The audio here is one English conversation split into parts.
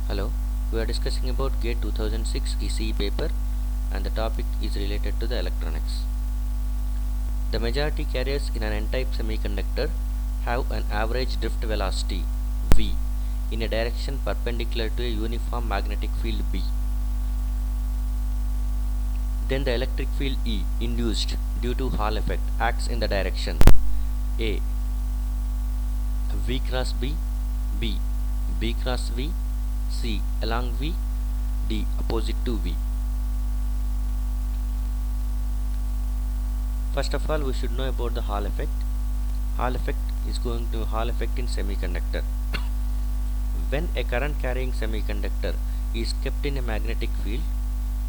Hello, we are discussing about GATE 2006 ECE paper and the topic is related to the electronics. The majority carriers in an n-type semiconductor have an average drift velocity V in a direction perpendicular to a uniform magnetic field B. Then the electric field E induced due to Hall effect acts in the direction A V cross B, B, B cross V, C along V, D opposite to V. First of all, we should know about the Hall effect. Hall effect is going to Hall effect in semiconductor. When a current carrying semiconductor is kept in a magnetic field,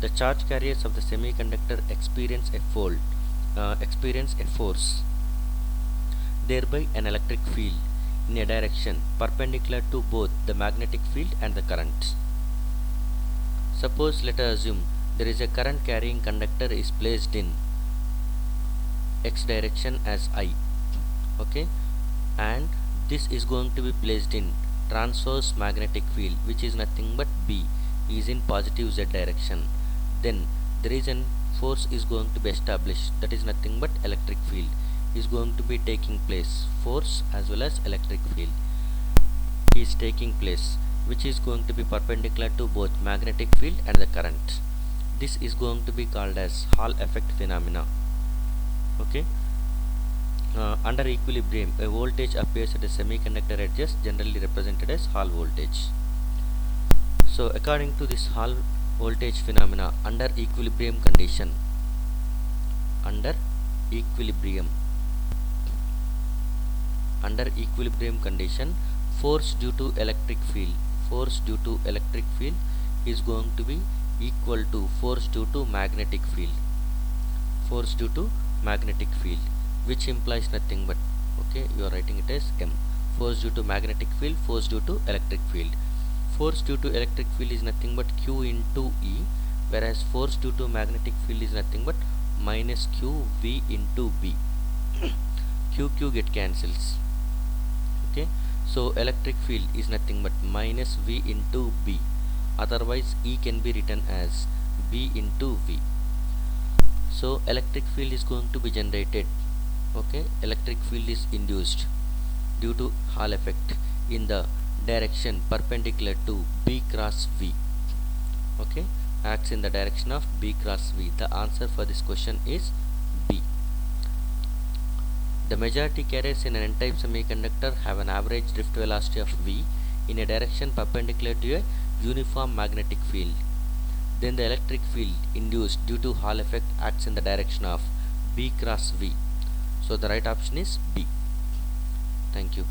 the charge carriers of the semiconductor experience a force, thereby an electric field in a direction perpendicular to both the magnetic field and the current. Suppose, let us assume there is a current carrying conductor is placed in x direction as I, okay, and this is going to be placed in transverse magnetic field, which is nothing but B, is in positive z direction. Then there is a force is going to be established, that is nothing but electric field is going to be taking place. Force as well as electric field is taking place, which is going to be perpendicular to both magnetic field and the current. This is going to be called as Hall effect phenomena. Okay. Under equilibrium, a voltage appears at a semiconductor edges, generally represented as Hall voltage. So according to this Hall voltage phenomena, under equilibrium condition, force due to electric field is going to be equal to force due to magnetic field, which implies nothing but, okay, you are writing it as M. Force due to magnetic field, force due to electric field. Force due to electric field is nothing but Q into E, whereas force due to magnetic field is nothing but minus Q V into B. Q get cancels. Okay, so electric field is nothing but minus V into B. Otherwise, E can be written as B into V. So electric field is going to be generated. Okay, electric field is induced due to Hall effect in the direction perpendicular to B cross V. Okay, acts in the direction of B cross V. The answer for this question is B. The majority carriers in an n-type semiconductor have an average drift velocity of V in a direction perpendicular to a uniform magnetic field. Then the electric field induced due to Hall effect acts in the direction of B cross V. So the right option is B. Thank you.